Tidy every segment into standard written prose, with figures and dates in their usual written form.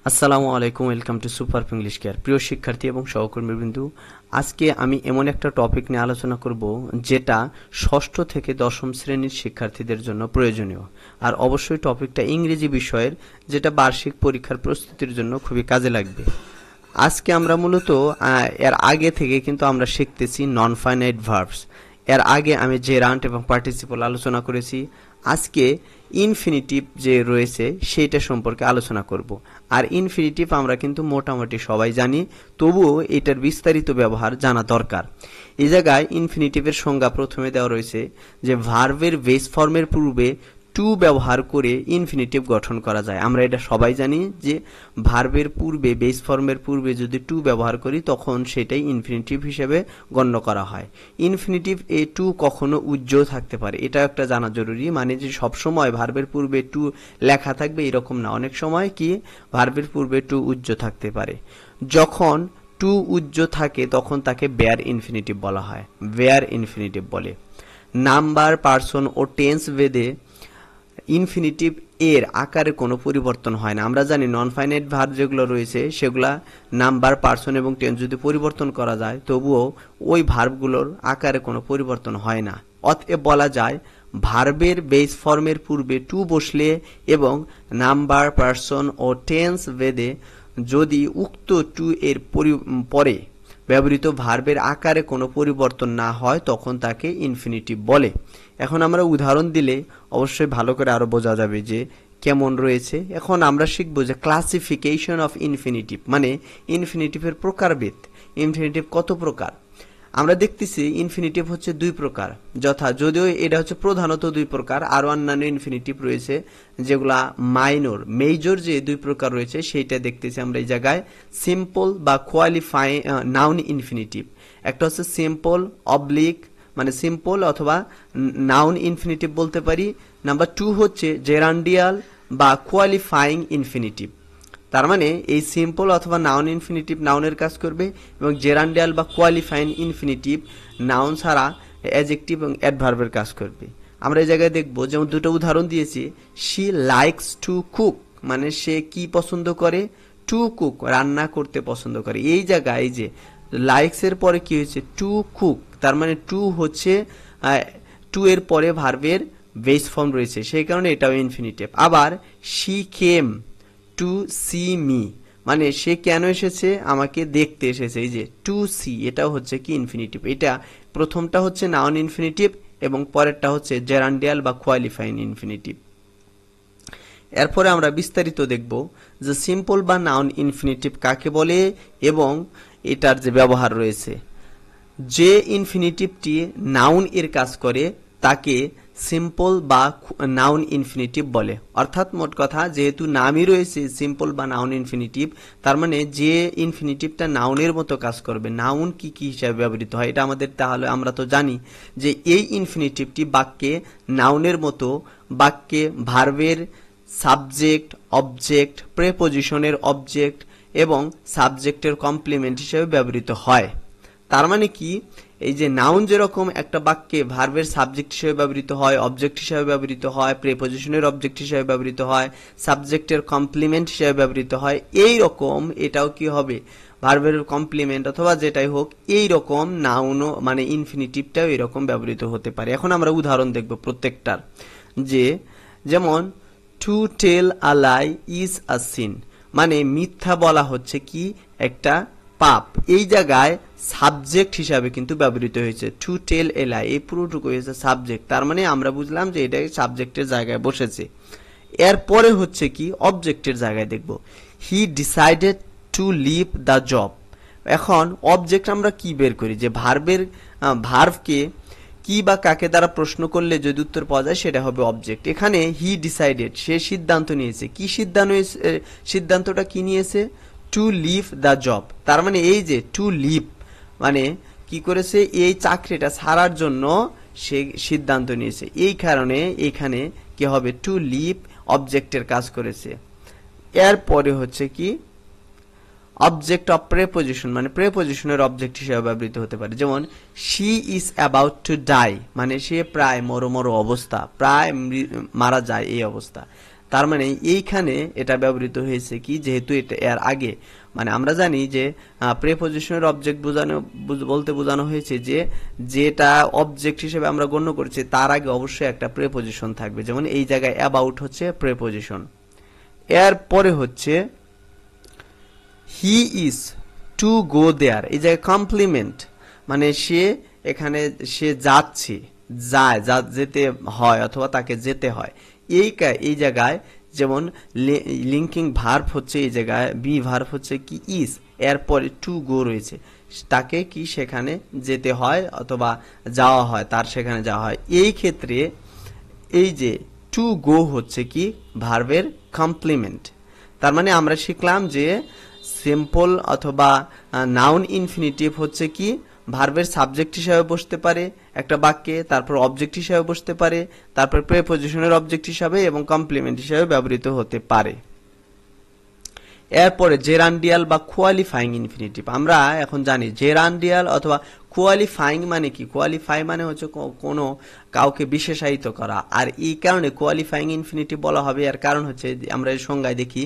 আসসালামু আলাইকুম, welcome to super English care. প্রিয় শিক্ষার্থী এবং সহকর্মীবৃন্দু, আজকে আমি এমন একটা টপিক নিয়ে আলোচনা করব যেটা ষষ্ঠ থেকে দশম শ্রেণীর শিক্ষার্থীদের জন্য প্রয়োজনীয়। আর অবশ্যই টপিকটা ইংরেজি বিষয়ের, যেটা বার্ষিক পরীক্ষার প্রস্তুতির জন্য খুবই কাজে লাগবে। আজকে আমরা মূলত এর আগে থেকে কিন্তু আমরা শিখতেছি নন ফাইনাইট ভার্বস। এর আগে আমি জেরান্ট এবং পার্টিসিপল আলোচনা করেছি। আজকে ইনফিনিটিভ যে রয়েছে সেইটা সম্পর্কে আলোচনা করব। আর ইনফিনিটিভ আমরা কিন্তু মোটামুটি সবাই জানি, তবুও এটার বিস্তারিত ব্যবহার জানা দরকার। এই জায়গায় ইনফিনিটিভের সংজ্ঞা প্রথমে দেওয়া রয়েছে যে ভার্বের বেস ফর্মের পূর্বে টু ব্যবহার করে ইনফিনিটিভ গঠন করা যায়। আমরা এটা সবাই জানি যে ভার্বের পূর্বে, বেস ফর্মের পূর্বে যদি টু ব্যবহার করি তখন সেটাই ইনফিনিটিভ হিসেবে গণ্য করা হয়। ইনফিনিটিভ এ টু কখনো উজ্জ্বল থাকতে পারে, এটা একটা জানা জরুরি। মানে যে সবসময় ভার্বের পূর্বে টু লেখা থাকবে এরকম না, অনেক সময় কি ভার্বের পূর্বে টু উজ্জ্বল থাকতে পারে। যখন টু উজ্জ্বল থাকে তখন তাকে বেয়ার ইনফিনিটিভ বলা হয়, বেয়ার ইনফিনিটিভ বলে। নাম্বার, পার্সন ও টেন্স ভেদে ইনফিনিটিভ এর আকারে কোনো পরিবর্তন হয় না। আমরা জানি নন ফাইনাইট ভার্ব যেগুলো রয়েছে সেগুলা নাম্বার, পার্সন এবং টেন্স যদি পরিবর্তন করা যায় তবুও ওই ভার্বগুলোর আকারে কোনো পরিবর্তন হয় না। অতএব বলা যায় ভার্বের বেস ফর্মের পূর্বে টু বসলে এবং নাম্বার, পার্সন ও টেন্স ভেদে যদি উক্ত টু এর পরে ব্যবহৃত ভার্বের আকারে কোনো পরিবর্তন না হয় তখন তাকে ইনফিনিটিভ বলে। এখন আমরা উদাহরণ দিলে অবশ্যই ভালো করে আরো বোঝা যাবে যে কেমন রয়েছে। এখন আমরা শিখব যে ক্লাসিফিকেশন অফ ইনফিনিটিভ, মানে ইনফিনিটিভের প্রকারভেদ। ইনফিনিটিভ কত প্রকার? আমরা দেখতেছি ইনফিনিটিভ হচ্ছে দুই প্রকার, যদিও এটা হচ্ছে প্রধানত দুই প্রকার, আরো অন্যান্য ইনফিনিটিভ রয়েছে যেগুলা মাইনর, মেজর যে দুই প্রকার রয়েছে সেইটা দেখতেছি আমরা এই জায়গায়। সিম্পল বা কোয়ালিফাই নাউন ইনফিনিটিভ, একটা হচ্ছে সিম্পল অবলিক, মানে সিম্পল অথবা নাউন ইনফিনিটিভ বলতে পারি। নাম্বার টু হচ্ছে জেরান্ডিয়াল বা কোয়ালিফাইং ইনফিনিটিভ। তার মানে এই সিম্পল অথবা নাউন ইনফিনিটিভ নাউনের কাজ করবে এবং জেরান্ডিয়াল বা কোয়ালিফাইং ইনফিনিটিভ নাউন ছাড়া অ্যাডজেক্টিভ এবং অ্যাডভার্বের কাজ করবে। আমরা এই জায়গায় দেখব, যেমন দুটো উদাহরণ দিয়েছি। শি লাইকস টু কুক, মানে সে কি পছন্দ করে? টু কুক, রান্না করতে পছন্দ করে। এই জায়গায় এই যে লাইকস এর পরে কি হয়েছে? টু কুক, তার মানে টু হচ্ছে টু এর পরে ভার্বের বেস ফর্ম রয়েছে, সেই কারণে এটাও ইনফিনিটিভ। আবার she came to see me, মানে সে কেন এসেছে? আমাকে দেখতে এসেছে। এই যে টু সি, এটাও হচ্ছে কি ইনফিনিটিভ। এটা প্রথমটা হচ্ছে নাউন ইনফিনিটিভ এবং পরেরটা হচ্ছে জেরান্ডিয়াল বা কোয়ালিফাইং ইনফিনিটিভ। এরপরে আমরা বিস্তারিত দেখব যে সিম্পল বা নাউন ইনফিনিটিভ কাকে বলে এবং এটার যে ব্যবহার রয়েছে। যে ইনফিনিটিভটি নাউন এর কাজ করে তাকে সিম্পল বা নাউন ইনফিনিটিভ বলে। অর্থাৎ মোট কথা, যেহেতু নামই রয়েছে সিম্পল বা নাউন ইনফিনিটিভ, তার মানে যে ইনফিনিটিভটা নাউনের মতো কাজ করবে। নাউন কি কি হিসাবে ব্যবহৃত হয় এটা আমাদের, তাহলে আমরা তো জানি যে এই ইনফিনিটিভটি বাক্যে নাউনের মতো, বাক্যে ভার্বের সাবজেক্ট, অবজেক্ট, প্রেপোজিশনের অবজেক্ট এবং সাবজেক্টের কমপ্লিমেন্ট হিসেবে ব্যবহৃত হয়। তার মানে কি, এই যে নাউন যেরকম একটা বাক্যে ভার্বের সাবজেক্ট হিসেবে ব্যবহৃত হয়, অবজেক্ট হিসেবে ব্যবহৃত হয়, প্রিপোজিশনের অবজেক্ট হিসেবে ব্যবহৃত হয়, সাবজেক্টের কমপ্লিমেন্ট হিসেবে ব্যবহৃত হয়, এই রকম এটাও কি হবে? ভার্বের কমপ্লিমেন্ট অথবা যেটাই হোক, এই রকম নাউনও মানে ইনফিনিটিভটাও এরকম ব্যবহৃত হতে পারে। এখন আমরা উদাহরণ দেখব প্রত্যেকটার। যেমন to tell a lie is a sin, মানে মিথ্যা বলা হচ্ছে কি একটা পাপ। এই জায়গায় সাবজেক্ট হিসাবে কিন্তু ব্যবহৃত হয়েছে। টু টেল এ লাই, এই পুরোটুকু হয়েছে সাবজেক্ট, তার মানে আমরা বুঝলাম যে এটা সাবজেক্টের জায়গায় বসেছে। এরপরে হচ্ছে কি অবজেক্টের জায়গায় দেখব। He decided to leave the job. এখন অবজেক্ট আমরা কি বের করি? যে ভার্বকে কি বা কাকে দ্বারা প্রশ্ন করলে যদি উত্তর পাওয়া যায় সেটা হবে অবজেক্ট। এখানে হি ডিসাইডেড, সে সিদ্ধান্ত নিয়েছে। কি সিদ্ধান্তটা কি নিয়েছে? To leave the job. তার মানে এই যে টু লিভ, মানে কি করেছে? এই চাকরিটা ছাড়ার জন্য সে সিদ্ধান্ত নিয়েছে। এই কারণে এখানে কি হবে? টু লিভ অবজেক্টের কাজ করেছে। এরপরে হচ্ছে কি অবজেক্ট অফ প্রেপোজিশন, মানে প্রেপোজিশনের অবজেক্ট হিসেবে ব্যবহৃত হতে পারে। যেমন she is about to die, মানে সে প্রায় মরমর অবস্থা, প্রায় মারা যায় এই অবস্থা। তার মানে এইখানে এটা ব্যবহৃত হয়েছে কি, যেহেতু এটা এর আগে, মানে আমরা জানি যে প্রেপজিশনের অবজেক্ট বলতে বোঝানো হয়েছে যে যেটা অবজেক্ট হিসেবে আমরা গণ্য করছি তার আগে অবশ্যই একটা প্রেপজিশন থাকবে। যেমন এই জায়গায় অ্যাবাউট হচ্ছে প্রেপজিশন। এর পরে হচ্ছে হি ইজ টু গো দেয়ার, এই জায়গায় কমপ্লিমেন্ট, মানে সে এখানে সে যাচ্ছে, যায়, যেতে হয় অথবা তাকে যেতে হয়। এই জায়গায় যেমন লিঙ্কিং ভার্ব হচ্ছে এই জায়গায় বি ভার্ব হচ্ছে কি ইজ, এরপরে টু গো রয়েছে, তাকে কি সেখানে যেতে হয় অথবা যাওয়া হয়, তার সেখানে যাওয়া হয়। এই ক্ষেত্রে এই যে টু গো হচ্ছে কি ভার্বের কমপ্লিমেন্ট। তার মানে আমরা শিখলাম যে সিম্পল অথবা নাউন ইনফিনিটিভ হচ্ছে কি ভার্বের সাবজেক্ট হিসাবে বসতে পারে একটা বাক্যে, তারপর অবজেক্ট হিসাবে বসতে পারে, তারপর প্রেপজিশনের অবজেক্ট হিসাবে এবং কমপ্লিমেন্ট হিসাবে ব্যবহৃত হতে পারে। এরপরে জেরান্ডিয়াল বা কোয়ালিফাইং ইনফিনিটিভ। আমরা এখন জানি জেরান্ডিয়াল অথবা কোয়ালিফাইং মানে কি, কোয়ালিফাই মানে হচ্ছে কোনো কাউকে বিশেষায়িত করা, আর এই কারণে কোয়ালিফাইং ইনফিনিটিভ বলা হবে। এর কারণ হচ্ছে আমরা এর সংজ্ঞায় দেখি,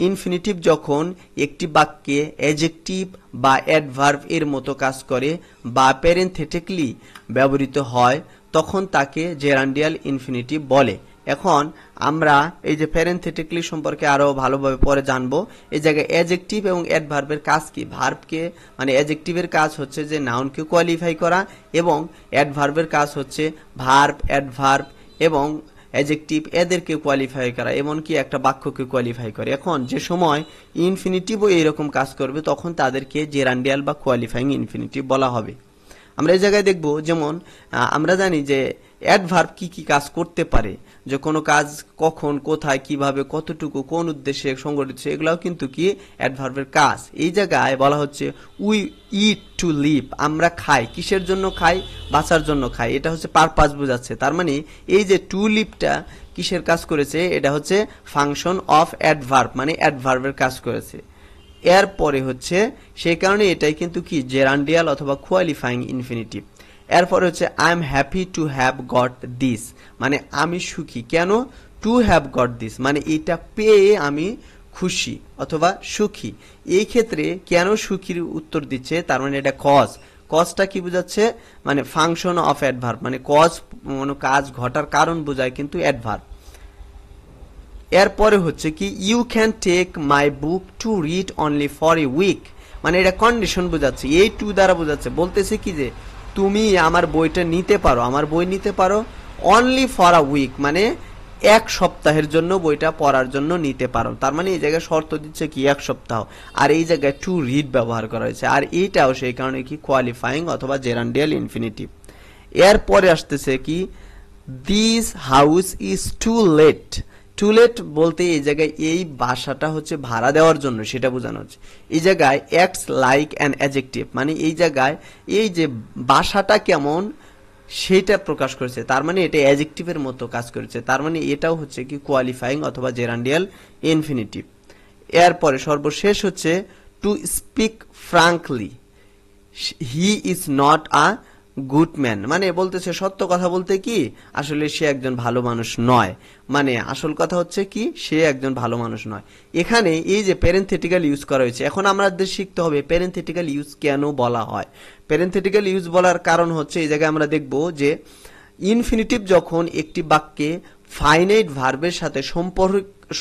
ইনফিনিটিভ যখন একটি বাক্যে অ্যাডজেক্টিভ বা অ্যাডভার্ব এর মতো কাজ করে বা প্যারেনথেটিক্যালি ব্যবহৃত হয় তখন তাকে জেরান্ডিয়াল ইনফিনিটিভ বলে। এখন আমরা এই যে প্যারেনথেটিক্যালি সম্পর্কে আরো ভালোভাবে পরে জানবো। এই জায়গায় অ্যাডজেক্টিভ এবং অ্যাডভার্বের কাজ কি, ভার্বকে মানে অ্যাডজেক্টিভের কাজ হচ্ছে যে নাউনকে কোয়ালিফাই করা এবং অ্যাডভার্বের কাজ হচ্ছে ভার্ব, অ্যাডভার্ব এবং অ্যাডজেক্টিভ এদেরকে কোয়ালিফাই করা, এমনকি একটা বাক্যকে কোয়ালিফাই করে। এখন যে সময় ইনফিনিটিভও এইরকম কাজ করবে তখন তাদেরকে জেরান্ডিয়াল বা কোয়ালিফাইং ইনফিনিটিভ বলা হবে। আমরা এই জায়গায় দেখব, যেমন আমরা জানি যে অ্যাডভার্ব কি কি কাজ করতে পারে, যে কোনো কাজ কখন, কোথায়, কিভাবে, কতটুকু, কোন উদ্দেশ্যে সংগঠিত, এগুলাও কিন্তু কি অ্যাডভার্বের কাজ। এই জায়গায় বলা হচ্ছে উই ইট টু লিভ, আমরা খাই, কিসের জন্য খাই, বাঁচার জন্য খাই, এটা হচ্ছে পারপাস বোঝাচ্ছে। তার মানে এই যে টু লিভটা কিসের কাজ করেছে, এটা হচ্ছে ফাংশন অফ অ্যাডভার্ব, মানে অ্যাডভার্বের কাজ করেছে। এরপরে হচ্ছে সেই কারণে এটাই কিন্তু কি জেরান্ডিয়াল অথবা কোয়ালিফাইং ইনফিনিটিভ। এরপরে হচ্ছে I am happy to have got this, মানে আমি সুখী কেন, টু হ্যাভ গট দিস মানে এটা পেয়ে আমি খুশি অথবা সুখী। এই ক্ষেত্রে কেন সুখীর উত্তর দিচ্ছে, তার মানে এটা কজ, কজটা কি বোঝাচ্ছে, মানে ফাংশন অফ অ্যাডভার্ব, মানে কজ কোনো কাজ ঘটার কারণ বোঝায় কিন্তু অ্যাডভার্ব। এরপরে হচ্ছে কি you can take my book to read only for a week, মানে এটা কন্ডিশন বোঝাচ্ছে, এই টু দ্বারা বোঝাচ্ছে, বলতেছে কি যে তুমি আমার বইটা নিতে পারো, আমার বই নিতে পারো অনলি ফর আ উইক, মানে এক সপ্তাহের জন্য বইটা পড়ার জন্য নিতে পারো। তার মানে এই জায়গায় শর্ত দিচ্ছে কি এক সপ্তাহ, আর এই জায়গায় টু রিড ব্যবহার করা হয়েছে, আর এইটাও সেই কারণে কি কোয়ালিফাইং অথবা জেরান্ডিয়াল ইনফিনিটিভ। এরপরে আসতেছে কি this house is to let, to let বলতে এই জায়গায় এই বাসাটা হচ্ছে ভাড়া দেওয়ার জন্য সেটা বোঝানো হচ্ছে। এই জায়গায় অ্যাক্টস লাইক অ্যান অ্যাডজেক্টিভ, মানে এই জায়গায় এই যে বাসাটা কেমন সেইটা প্রকাশ করেছে, তার মানে এটা অ্যাডজেক্টিভের মতো কাজ করেছে, তার মানে এটাও হচ্ছে কি কোয়ালিফাইং অথবা জেরান্ডিয়াল ইনফিনিটিভ। এরপরে সর্বশেষ হচ্ছে to speak frankly, he is not a good man, মানে বলতেছে সত্য কথা বলতে কি আসলে সে একজন ভালো মানুষ নয়, মানে আসল কথা হচ্ছে কি সে একজন ভালো মানুষ নয়। এখানে এই যে প্যারেনথেটিক্যাল ইউজ করা হয়েছে, এখন আমাদের শিখতে হবে প্যারেনথেটিক্যাল ইউজ কেন বলা হয়। প্যারেনথেটিক্যাল ইউজ বলার কারণ হচ্ছে এই জায়গায় আমরা দেখব যে ইনফিনিটিভ যখন একটি বাক্যে ফাইনাইট ভার্বের সাথে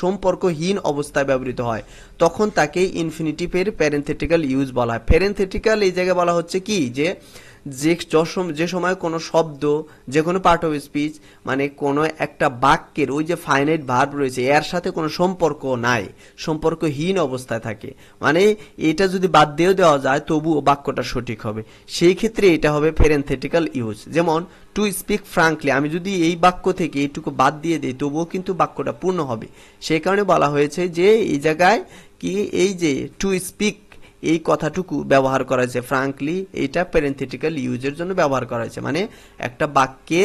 সম্পর্কহীন অবস্থায় ব্যবহৃত হয় তখন তাকে ইনফিনিটিভের প্যারেনথেটিক্যাল ইউজ বলা হয়। প্যারেনথেটিক্যাল এই জায়গায় বলা হচ্ছে কি যে যে সময় কোনো শব্দ, যে কোনো পার্ট অফ স্পিচ, মানে কোনো একটা বাক্যের ওই যে ফাইনাইট ভার্ব রয়েছে এর সাথে কোনো সম্পর্ক নাই, সম্পর্কহীন অবস্থায় থাকে, মানে এটা যদি বাদ দিয়েও দেওয়া যায় তবুও বাক্যটা সঠিক হবে, সেই ক্ষেত্রে এটা হবে প্যারেনথেটিক্যাল ইউজ। যেমন টু স্পিক ফ্রাঙ্কলি, আমি যদি এই বাক্য থেকে এইটুকু বাদ দিয়ে দিই তবুও কিন্তু বাক্যটা পূর্ণ হবে। সেই কারণে বলা হয়েছে যে এই জায়গায় কি এই যে টু স্পিক এই কথাটুকু ব্যবহার করা হয়েছে, ফ্রাঙ্কলি এইটা প্যারেনথেটিক্যাল ইউজের জন্য ব্যবহার করা হয়েছে, মানে একটা বাক্যে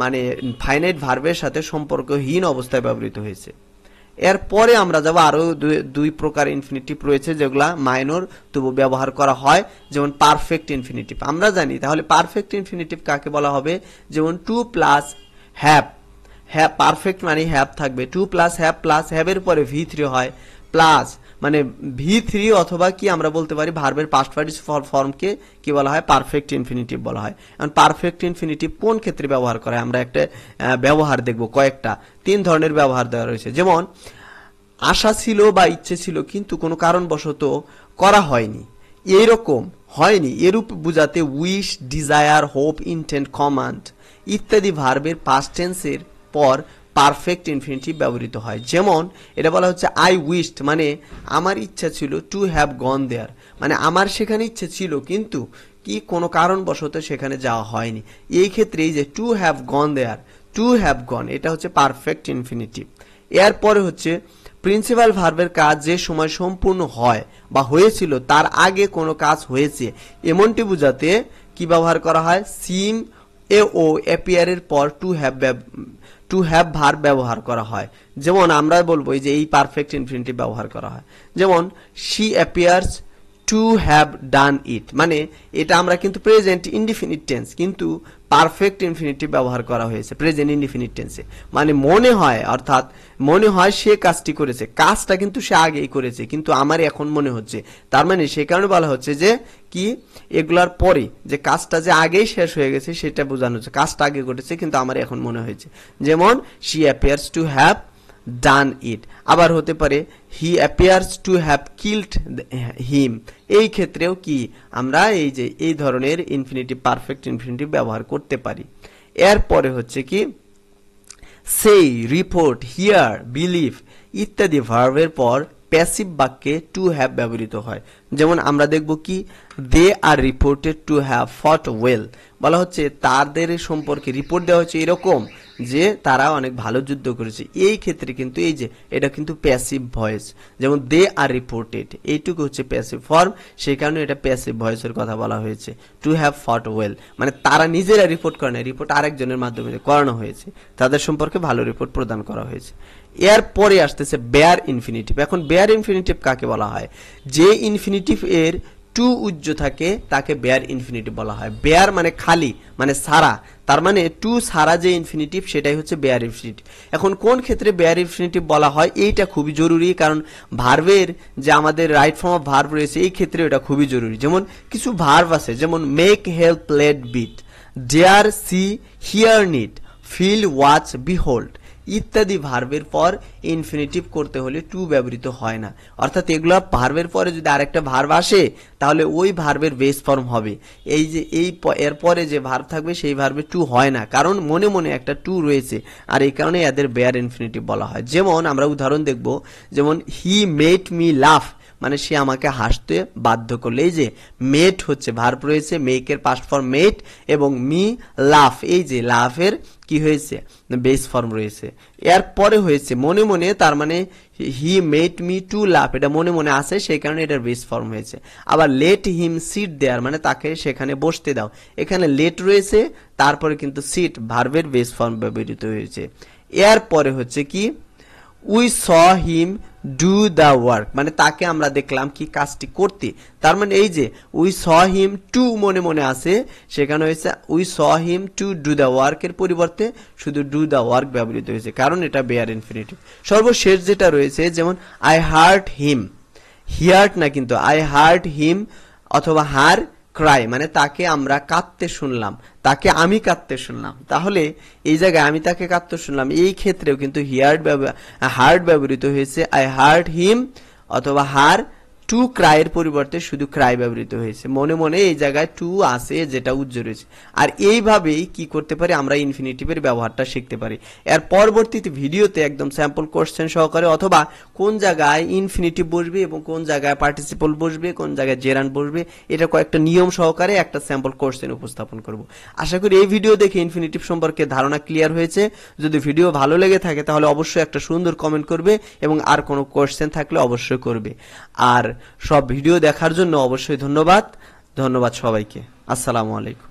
মানে ফাইনাইট ভার্বের সাথে সম্পর্কহীন অবস্থায় ব্যবহৃত হয়েছে। এরপরে আমরা যাব আরো দুই প্রকার ইনফিনিটিভ রয়েছে যেগুলা মাইনর তবু ব্যবহার করা হয়, যেমন পারফেক্ট ইনফিনিটিভ। আমরা জানি তাহলে পারফেক্ট ইনফিনিটিভ কাকে বলা হবে, যেমন to plus have, have perfect মানে হ্যাভ থাকবে, টু প্লাস হ্যাভের পরে V3 হয় প্লাস মানে V3 অথবা কি আমরা বলতে পারি ভার্বের পাস্ট পার্টিসিপল ফর্মকে কি বলা হয় পারফেক্ট ইনফিনিটিভ বলা হয়। এখন পারফেক্ট ইনফিনিটিভ কোন ক্ষেত্রে ব্যবহার করা হয় আমরা একটা ব্যবহার দেখব, কয়েকটা 3 ধরনের ব্যবহার দেওয়া রয়েছে। যেমন আশা ছিল বা ইচ্ছে ছিল কিন্তু কোনো কারণবশত করা হয়নি, এইরকম হয়নি এরূপ বুঝাতে wish, desire, hope, intent, command ইত্যাদি ভার্বের পাস্ট টেন্সের পর পারফেক্ট ইনফিনিটিভ ব্যবহৃত হয়। যেমন এটা বলা হচ্ছে আই উইশড মানে আমার ইচ্ছা ছিল, টু হ্যাভ গন দেয়ার মানে আমার সেখানে ইচ্ছে ছিল কিন্তু কি কোনো কারণবশত সেখানে যাওয়া হয়নি। এই ক্ষেত্রে এই যে to have gone there, to have gone এটা হচ্ছে পারফেক্ট ইনফিনিটিভ। এরপরে হচ্ছে প্রিন্সিপাল ভার্বের কাজ যে সময় সম্পূর্ণ হয় বা হয়েছিল তার আগে কোনো কাজ হয়েছে এমনটি বোঝাতে কি ব্যবহার করা হয় সিম ও অ্যাপিয়ারের পর টু হ্যাভ ভার্ব ব্যবহার করা হয়। যেমন আমরা বলবো যে এই পারফেক্ট ইনফিনিটিভ ব্যবহার করা হয়। যেমন she appears to have done it মানে এটা আমরা কিন্তু প্রেজেন্ট ইনডিফিনিট টেন্স কিন্তু পারফেক্ট ইনফিনিটিভ ব্যবহার করা হয়েছে প্রেজেন্ট ইনডিফিনিট টেন্সে, মানে মনে হয় অর্থাৎ মনে হয় সে কাজটি করেছে, কাজটা কিন্তু সে আগেই করেছে কিন্তু আমার এখন মনে হচ্ছে, তার মানে সে কারণে বলা হচ্ছে যে কি এগুলার পরে যে কাজটা যে আগেই শেষ হয়ে গেছে সেটা বোঝানো হচ্ছে, কাজটা আগে ঘটেছে কিন্তু আমার এখন মনে হয়েছে। যেমন she appears to have done it. আবার হতে পারে he appears to have killed him, এই ক্ষেত্রেও কি আমরা এই যে এই ধরনের ইনফিনিটিভ পারফেক্ট ইনফিনিটিভ ব্যবহার করতে পারি। এরপরে হচ্ছে কি সেই, রিপোর্ট, হিয়ার, বিলিভ ইত্যাদি ভার্বের পর প্যাসিভ বাক্যে টু হ্যাভ ব্যবহৃত হয়। যেমন আমরা দেখব কি দে আর রিপোর্টেড টু হ্যাভ ফট ওয়েল বলা হচ্ছে তাদের সম্পর্কে রিপোর্ট দেওয়া হচ্ছে এরকম যে তারা অনেক ভালো যুদ্ধ করেছে, এই ক্ষেত্রে কিন্তু এই যে এটা কিন্তু প্যাসিভ ভয়েস। যেমন দে আর রিপোর্টেড এইটুকু হচ্ছে প্যাসিভ ফর্ম, সেই কারণে এটা প্যাসিভ ভয়েসের কথা বলা হয়েছে। টু হ্যাভ ফট ওয়েল মানে তারা নিজেরা রিপোর্ট করে না, রিপোর্ট আরেকজনের মাধ্যমে করানো হয়েছে, তাদের সম্পর্কে ভালো রিপোর্ট প্রদান করা হয়েছে। এরপরে আসতেছে বেয়ার ইনফিনিটিভ। এখন বেয়ার ইনফিনিটিভ কাকে বলা হয়? যে ইনফিনিটিভ এর টু উজ্জ থাকে তাকে বেয়ার ইনফিনিটিভ বলা হয়। বেয়ার মানে খালি মানে সারা, তার মানে টু সারা যে ইনফিনিটিভ সেটাই হচ্ছে বেয়ার ইনফিনিটিভ। এখন কোন ক্ষেত্রে বেয়ার ইনফিনিটিভ বলা হয় এইটা খুবই জরুরি, কারণ ভার্বের যে আমাদের রাইট ফর্ম অফ ভার্ব রয়েছে এই ক্ষেত্রে এটা খুবই জরুরি। যেমন কিছু ভার্ব আছে যেমন make, help, let, bid, dare, see, hear, need, feel, watch, behold ইত্যাদি ভার্বের পর ইনফিনিটিভ করতে হলে টু ব্যবহৃত হয় না। অর্থাৎ এগুলো ভার্বের পরে যদি আরেকটা ভার্ব আসে তাহলে ওই ভার্বের বেস ফর্ম হবে। এই যে এর পরে যে ভার্ব থাকবে সেই ভার্বে টু হয় না, কারণ মনে মনে একটা টু রয়েছে, আর এই কারণে এদের বেয়ার ইনফিনিটিভ বলা হয়। যেমন আমরা উদাহরণ দেখব, যেমন হি মেড মি লাফ মানে সে আমাকে হাসতে বাধ্য করলে। এই যে মেট হচ্ছে ভার্ব রয়েছে, মেকের পাস্ট ফর্ম মেট এবং মি লাফ, এই যে লাফের কি হয়েছে বেস ফর্ম রয়েছে। এরপরে হয়েছে মনে মনে, তার মানে হি মেড মি টু লাফ এটা মনে মনে আসে সেই কারণে এটার বেস ফর্ম হয়েছে। আবার লেট হিম সিট দেয়ার মানে তাকে সেখানে বসতে দাও, এখানে লেট রয়েছে তারপরে কিন্তু সিট ভার্বের বেস ফর্ম ব্যবহৃত হয়েছে। এরপরে হচ্ছে কি we saw him do the work মানে তাকে আমরা দেখলাম কি কাজটি করতে, তার মানে এই যে উই স হিম টু মনে মনে আছে সেখানে হয়েছে we saw him to do the work এর পরিবর্তে শুধু ডু দ্য ওয়ার্ক ব্যবহৃত হয়েছে, কারণ এটা বেয়ার ইনফিনিটিভ। সর্বশেষ যেটা রয়েছে যেমন আই হার্ড হিম, হিয়ার্ড না কিন্তু আই হার্ড হিম অথবা হার ক্রাই মানে তাকে আমরা কাঁদতে শুনলাম, তাকে আমি কাঁদতে শুনলাম। তাহলে এই জায়গায় আমি তাকে কাঁদতে শুনলাম এই ক্ষেত্রেও কিন্তু হার্ড ব্যবহৃত হয়েছে। আই হার্ড হিম অথবা হার টু ক্রাইয়ের পরিবর্তে শুধু ক্রাই ব্যবহৃত হয়েছে, মনে মনে এই জায়গায় টু আছে যেটা উজ্জ রয়েছে। আর এইভাবেই কি করতে পারি আমরা ইনফিনিটিভের ব্যবহারটা শিখতে পারি। এর পরবর্তীতে ভিডিওতে একদম স্যাম্পল কোশ্চেন সহকারে অথবা কোন জায়গায় ইনফিনিটিভ বসবে এবং কোন জায়গায় পার্টিসিপল বসবে, কোন জায়গায় জেরান্ড বসবে, এটা কয়েকটা নিয়ম সহকারে একটা স্যাম্পল কোশ্চেন উপস্থাপন করব। আশা করি এই ভিডিও দেখে ইনফিনিটিভ সম্পর্কে ধারণা ক্লিয়ার হয়েছে। যদি ভিডিও ভালো লেগে থাকে তাহলে অবশ্যই একটা সুন্দর কমেন্ট করবে এবং আর কোনো কোশ্চেন থাকলে অবশ্যই করবে। আর সব ভিডিও দেখার জন্য অবশ্যই ধন্যবাদ সবাইকে। আসসালামু আলাইকুম।